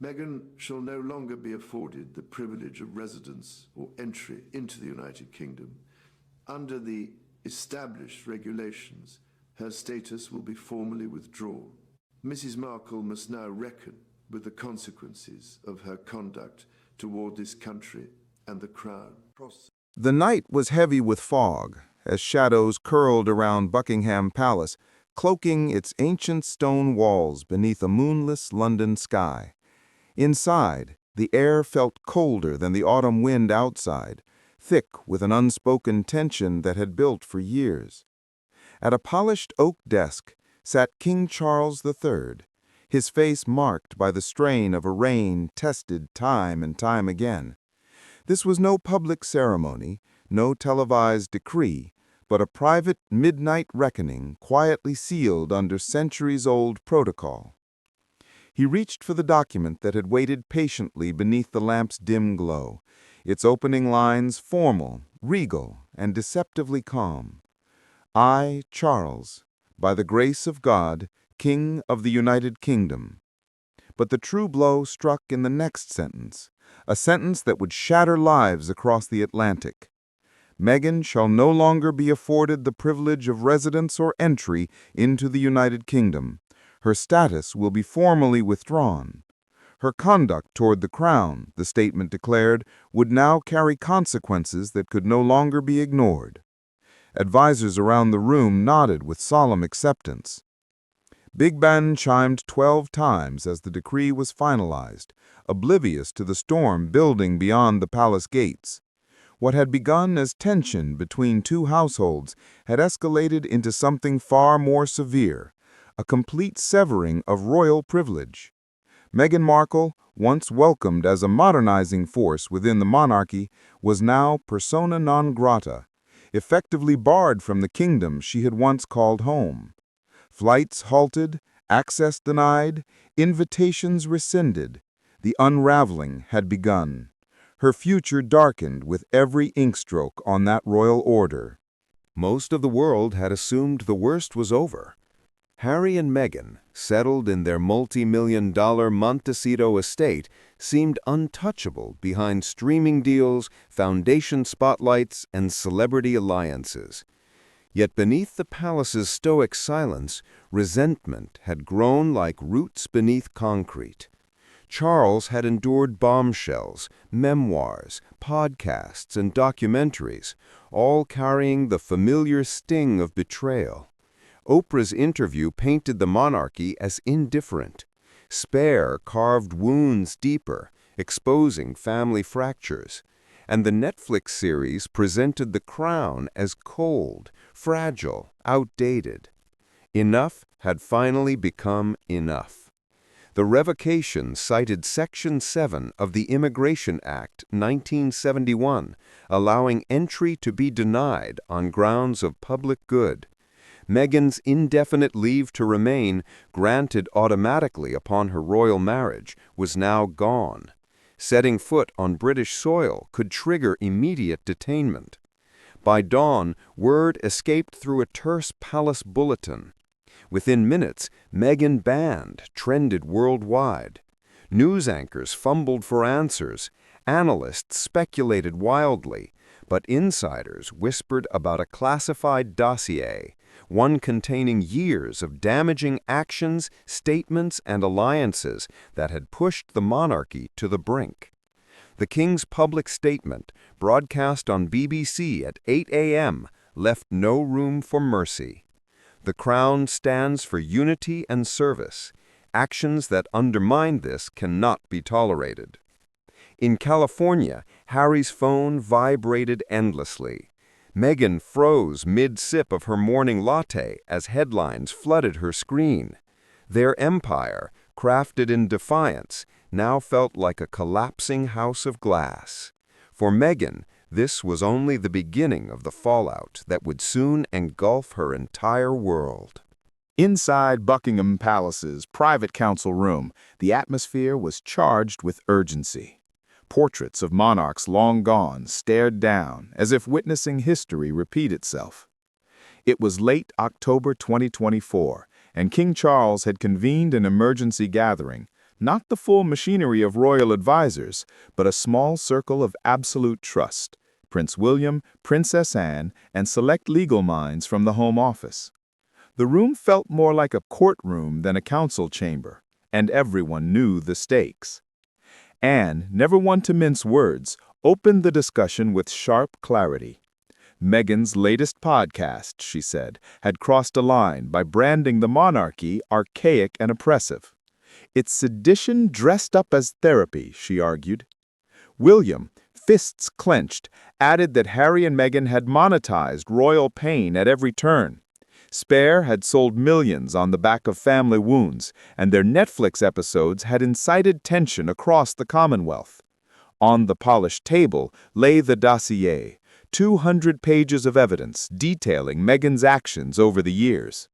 Meghan shall no longer be afforded the privilege of residence or entry into the United Kingdom. Under the established regulations, her status will be formally withdrawn. Mrs. Markle must now reckon with the consequences of her conduct toward this country and the Crown. The night was heavy with fog, as shadows curled around Buckingham Palace, cloaking its ancient stone walls beneath a moonless London sky. Inside, the air felt colder than the autumn wind outside, thick with an unspoken tension that had built for years. At a polished oak desk sat King Charles III, his face marked by the strain of a reign tested time and time again. This was no public ceremony, no televised decree, but a private midnight reckoning quietly sealed under centuries-old protocol. He reached for the document that had waited patiently beneath the lamp's dim glow, its opening lines formal, regal, and deceptively calm. I, Charles, by the grace of God, King of the United Kingdom. But the true blow struck in the next sentence, a sentence that would shatter lives across the Atlantic. Meghan shall no longer be afforded the privilege of residence or entry into the United Kingdom. Her status will be formally withdrawn. Her conduct toward the Crown, the statement declared, would now carry consequences that could no longer be ignored. Advisors around the room nodded with solemn acceptance. Big Ben chimed 12 times as the decree was finalized, oblivious to the storm building beyond the palace gates. What had begun as tension between two households had escalated into something far more severe, a complete severing of royal privilege. Meghan Markle, once welcomed as a modernizing force within the monarchy, was now persona non grata, effectively barred from the kingdom she had once called home. Flights halted, access denied, invitations rescinded. The unraveling had begun. Her future darkened with every inkstroke on that royal order. Most of the world had assumed the worst was over. Harry and Meghan, settled in their multi-million-dollar Montecito estate, seemed untouchable behind streaming deals, foundation spotlights, and celebrity alliances. Yet beneath the palace's stoic silence, resentment had grown like roots beneath concrete. Charles had endured bombshells, memoirs, podcasts, and documentaries, all carrying the familiar sting of betrayal. Oprah's interview painted the monarchy as indifferent. Spare carved wounds deeper, exposing family fractures. And the Netflix series presented the crown as cold, fragile, outdated. Enough had finally become enough. The revocation cited Section 7 of the Immigration Act 1971, allowing entry to be denied on grounds of public good. Meghan's indefinite leave to remain, granted automatically upon her royal marriage, was now gone. Setting foot on British soil could trigger immediate detainment. By dawn, word escaped through a terse palace bulletin. Within minutes, Meghan banned trended worldwide. News anchors fumbled for answers. Analysts speculated wildly, but insiders whispered about a classified dossier, one containing years of damaging actions, statements, and alliances that had pushed the monarchy to the brink. The King's public statement, broadcast on BBC at 8 a.m., left no room for mercy. The Crown stands for unity and service. Actions that undermine this cannot be tolerated. In California, Harry's phone vibrated endlessly. Meghan froze mid-sip of her morning latte as headlines flooded her screen. Their empire, crafted in defiance, now felt like a collapsing house of glass. For Meghan, this was only the beginning of the fallout that would soon engulf her entire world. Inside Buckingham Palace's private council room, the atmosphere was charged with urgency. Portraits of monarchs long gone stared down, as if witnessing history repeat itself. It was late October 2024, and King Charles had convened an emergency gathering, Not the full machinery of royal advisors, but a small circle of absolute trust: Prince William, Princess Anne, and select legal minds from the Home Office. The room felt more like a courtroom than a council chamber, and everyone knew the stakes. Anne, never one to mince words, opened the discussion with sharp clarity. Meghan's latest podcast, she said, had crossed a line by branding the monarchy archaic and oppressive. It's sedition dressed up as therapy, she argued. William, fists clenched, added that Harry and Meghan had monetized royal pain at every turn. Spare had sold millions on the back of family wounds, and their Netflix episodes had incited tension across the Commonwealth. On the polished table lay the dossier, 200 pages of evidence detailing Meghan's actions over the years.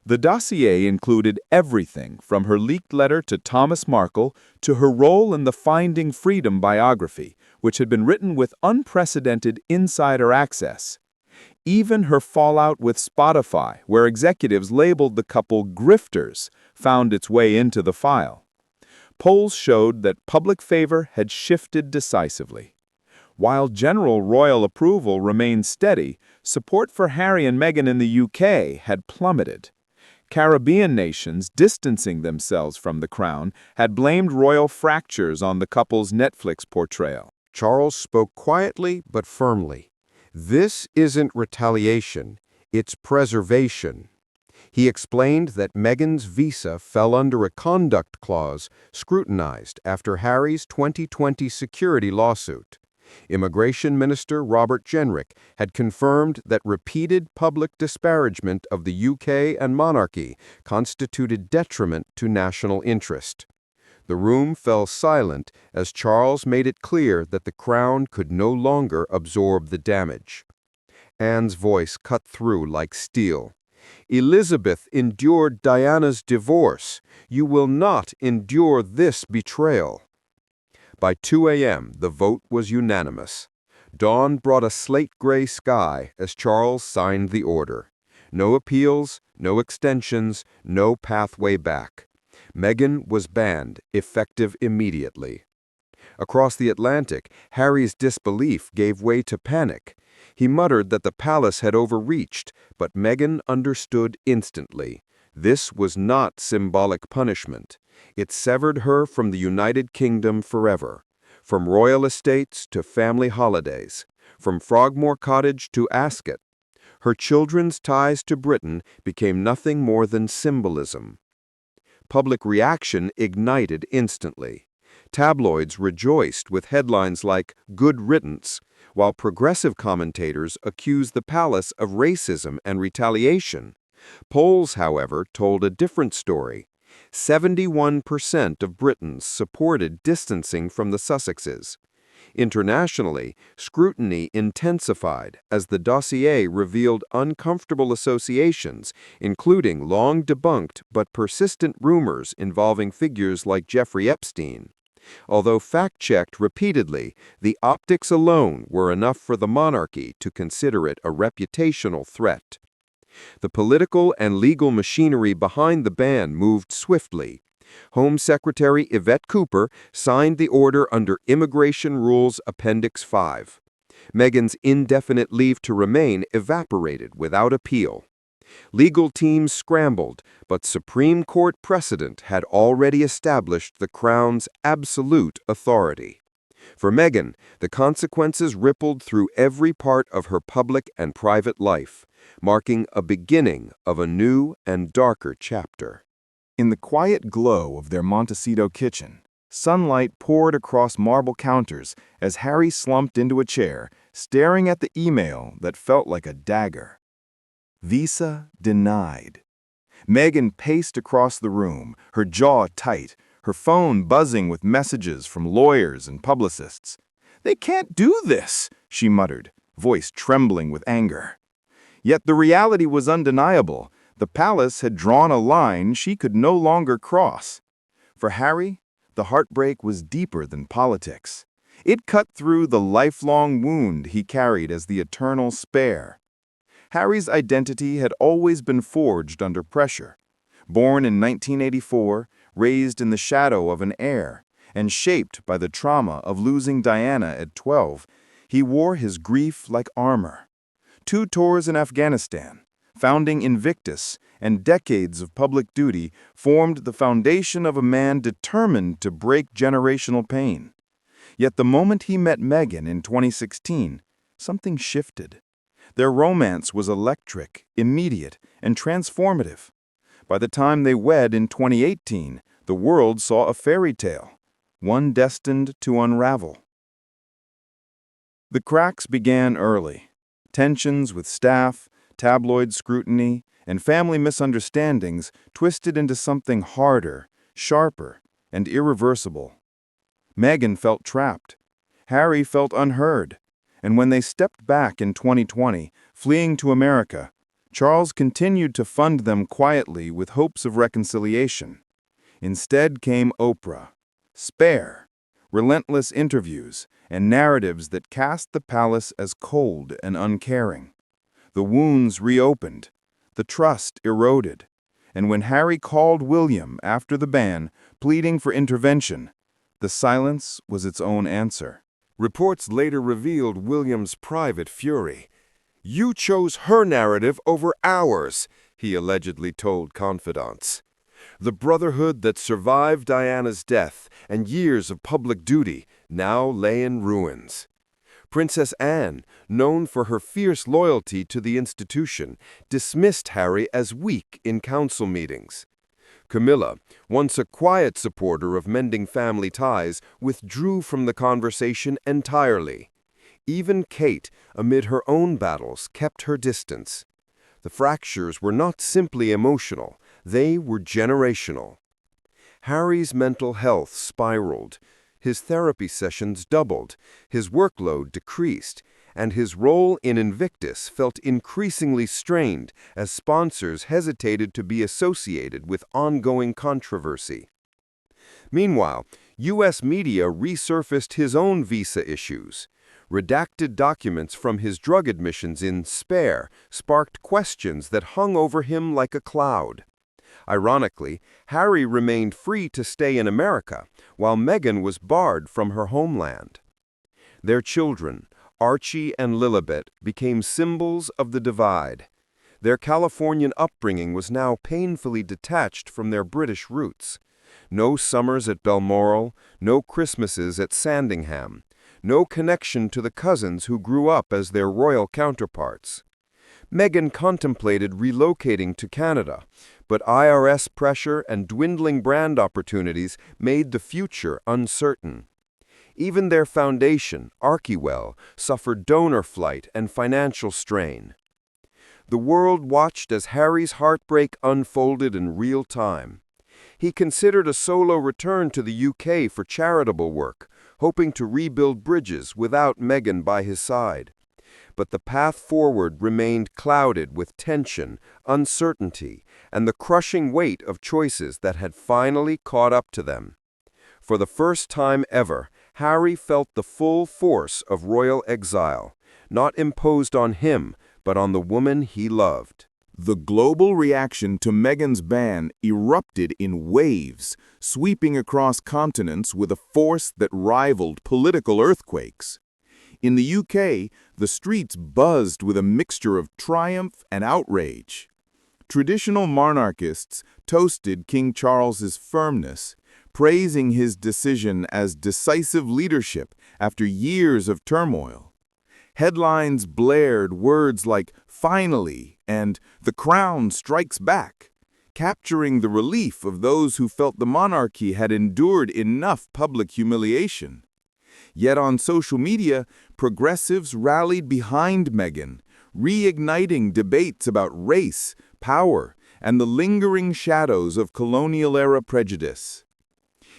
The dossier included everything from her leaked letter to Thomas Markle to her role in the Finding Freedom biography, which had been written with unprecedented insider access. Even her fallout with Spotify, where executives labeled the couple grifters, found its way into the file. Polls showed that public favor had shifted decisively. While general royal approval remained steady, support for Harry and Meghan in the UK had plummeted. Caribbean nations, distancing themselves from the crown, had blamed royal fractures on the couple's Netflix portrayal. Charles spoke quietly but firmly. This isn't retaliation, it's preservation. He explained that Meghan's visa fell under a conduct clause scrutinized after Harry's 2020 security lawsuit. Immigration Minister Robert Jenrick had confirmed that repeated public disparagement of the UK and monarchy constituted detriment to national interest. The room fell silent as Charles made it clear that the crown could no longer absorb the damage. Anne's voice cut through like steel. Elizabeth endured Diana's divorce. You will not endure this betrayal. By 2 a.m., the vote was unanimous. Dawn brought a slate-gray sky as Charles signed the order. No appeals, no extensions, no pathway back. Meghan was banned, effective immediately. Across the Atlantic, Harry's disbelief gave way to panic. He muttered that the palace had overreached, but Meghan understood instantly. This was not symbolic punishment. It severed her from the United Kingdom forever. From royal estates to family holidays. From Frogmore Cottage to Ascot. Her children's ties to Britain became nothing more than symbolism. Public reaction ignited instantly. Tabloids rejoiced with headlines like "Good Riddance," while progressive commentators accused the palace of racism and retaliation. Polls, however, told a different story. 71% of Britons supported distancing from the Sussexes. Internationally, scrutiny intensified as the dossier revealed uncomfortable associations, including long-debunked but persistent rumors involving figures like Jeffrey Epstein. Although fact-checked repeatedly, the optics alone were enough for the monarchy to consider it a reputational threat. The political and legal machinery behind the ban moved swiftly. Home Secretary Yvette Cooper signed the order under Immigration Rules Appendix 5. Meghan's indefinite leave to remain evaporated without appeal. Legal teams scrambled, but Supreme Court precedent had already established the Crown's absolute authority. For Meghan, the consequences rippled through every part of her public and private life, marking a beginning of a new and darker chapter. In the quiet glow of their Montecito kitchen, sunlight poured across marble counters as Harry slumped into a chair, staring at the email that felt like a dagger. Visa denied. Meghan paced across the room, her jaw tight, her phone buzzing with messages from lawyers and publicists. "They can't do this," she muttered, voice trembling with anger. Yet the reality was undeniable. The palace had drawn a line she could no longer cross. For Harry, the heartbreak was deeper than politics. It cut through the lifelong wound he carried as the eternal spare. Harry's identity had always been forged under pressure. Born in 1984, raised in the shadow of an heir, and shaped by the trauma of losing Diana at 12, he wore his grief like armor. 2 tours in Afghanistan, founding Invictus, and decades of public duty formed the foundation of a man determined to break generational pain. Yet the moment he met Meghan in 2016, something shifted. Their romance was electric, immediate, and transformative. By the time they wed in 2018, the world saw a fairy tale, one destined to unravel. The cracks began early. Tensions with staff, tabloid scrutiny, and family misunderstandings twisted into something harder, sharper, and irreversible. Meghan felt trapped. Harry felt unheard. And when they stepped back in 2020, fleeing to America, Charles continued to fund them quietly with hopes of reconciliation. Instead came Oprah, spare, relentless interviews, and narratives that cast the palace as cold and uncaring. The wounds reopened, the trust eroded, and when Harry called William after the ban, pleading for intervention, the silence was its own answer. Reports later revealed William's private fury. "You chose her narrative over ours," he allegedly told confidants. The brotherhood that survived Diana's death and years of public duty now lay in ruins. Princess Anne, known for her fierce loyalty to the institution, dismissed Harry as weak in council meetings. Camilla, once a quiet supporter of mending family ties, withdrew from the conversation entirely. Even Kate, amid her own battles, kept her distance. The fractures were not simply emotional, they were generational. Harry's mental health spiraled. His therapy sessions doubled, his workload decreased, and his role in Invictus felt increasingly strained as sponsors hesitated to be associated with ongoing controversy. Meanwhile, U.S. media resurfaced his own visa issues. Redacted documents from his drug admissions in Spare sparked questions that hung over him like a cloud. Ironically, Harry remained free to stay in America, while Meghan was barred from her homeland. Their children, Archie and Lilibet, became symbols of the divide. Their Californian upbringing was now painfully detached from their British roots. No summers at Balmoral, no Christmases at Sandringham, no connection to the cousins who grew up as their royal counterparts. Meghan contemplated relocating to Canada, but IRS pressure and dwindling brand opportunities made the future uncertain. Even their foundation, Archewell, suffered donor flight and financial strain. The world watched as Harry's heartbreak unfolded in real time. He considered a solo return to the UK for charitable work, hoping to rebuild bridges without Meghan by his side. But the path forward remained clouded with tension, uncertainty, and the crushing weight of choices that had finally caught up to them. For the first time ever, Harry felt the full force of royal exile, not imposed on him, but on the woman he loved. The global reaction to Meghan's ban erupted in waves, sweeping across continents with a force that rivaled political earthquakes. In the UK, the streets buzzed with a mixture of triumph and outrage. Traditional monarchists toasted King Charles's firmness, praising his decision as decisive leadership after years of turmoil. Headlines blared words like "finally" and "the crown strikes back," capturing the relief of those who felt the monarchy had endured enough public humiliation. Yet on social media, progressives rallied behind Meghan, reigniting debates about race, power, and the lingering shadows of colonial-era prejudice.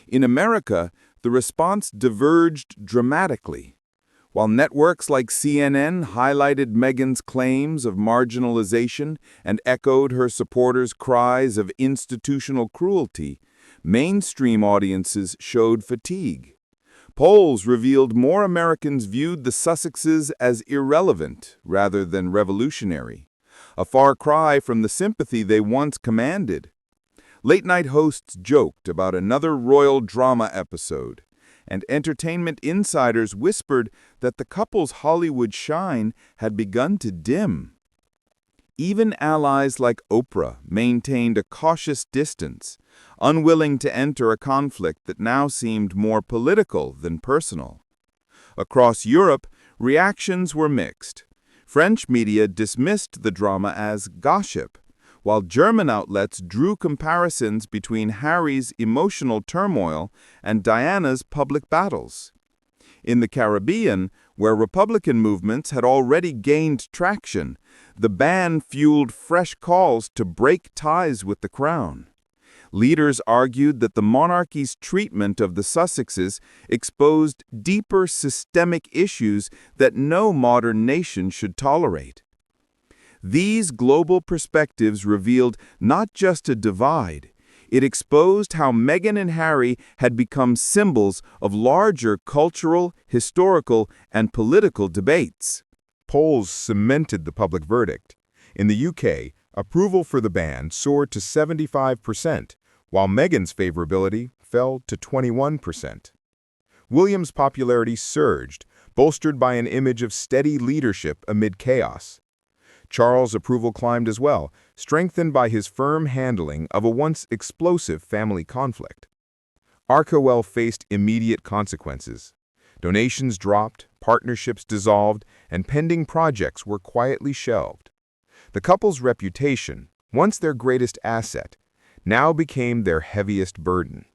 In America, the response diverged dramatically. While networks like CNN highlighted Meghan's claims of marginalization and echoed her supporters' cries of institutional cruelty, mainstream audiences showed fatigue. Polls revealed more Americans viewed the Sussexes as irrelevant rather than revolutionary, a far cry from the sympathy they once commanded. Late-night hosts joked about another royal drama episode, and entertainment insiders whispered that the couple's Hollywood shine had begun to dim. Even allies like Oprah maintained a cautious distance, unwilling to enter a conflict that now seemed more political than personal. Across Europe, reactions were mixed. French media dismissed the drama as gossip, while German outlets drew comparisons between Harry's emotional turmoil and Diana's public battles. In the Caribbean, where Republican movements had already gained traction, the ban fueled fresh calls to break ties with the crown. Leaders argued that the monarchy's treatment of the Sussexes exposed deeper systemic issues that no modern nation should tolerate. These global perspectives revealed not just a divide, it exposed how Meghan and Harry had become symbols of larger cultural, historical, and political debates. Polls cemented the public verdict. In the UK, approval for the ban soared to 75%, while Meghan's favorability fell to 21%. William's popularity surged, bolstered by an image of steady leadership amid chaos. Charles' approval climbed as well, strengthened by his firm handling of a once explosive family conflict. Arkowell faced immediate consequences. Donations dropped, partnerships dissolved, and pending projects were quietly shelved. The couple's reputation, once their greatest asset, now became their heaviest burden.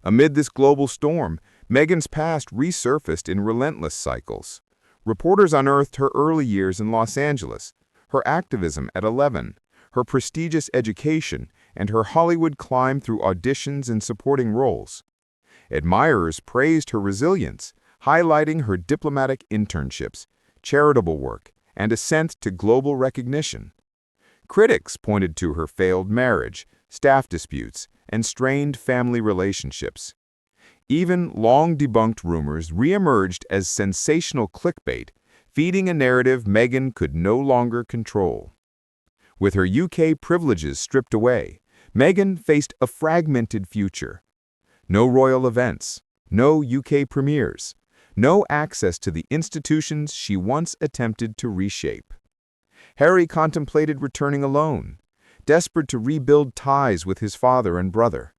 Amid this global storm, Meghan's past resurfaced in relentless cycles. Reporters unearthed her early years in Los Angeles, her activism at 11, her prestigious education, and her Hollywood climb through auditions and supporting roles. Admirers praised her resilience, highlighting her diplomatic internships, charitable work, and ascent to global recognition. Critics pointed to her failed marriage, staff disputes, and strained family relationships. Even long-debunked rumors re-emerged as sensational clickbait, feeding a narrative Meghan could no longer control. With her UK privileges stripped away, Meghan faced a fragmented future. No royal events, no UK premieres, no access to the institutions she once attempted to reshape. Harry contemplated returning alone, desperate to rebuild ties with his father and brother.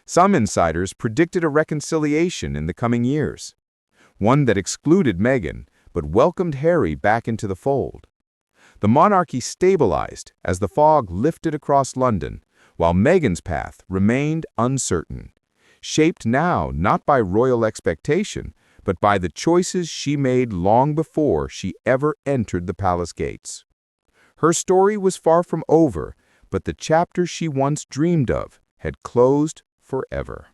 Some insiders predicted a reconciliation in the coming years, one that excluded Meghan but welcomed Harry back into the fold. The monarchy stabilized as the fog lifted across London, while Meghan's path remained uncertain, shaped now not by royal expectation, but by the choices she made long before she ever entered the palace gates. Her story was far from over, but the chapter she once dreamed of had closed forever.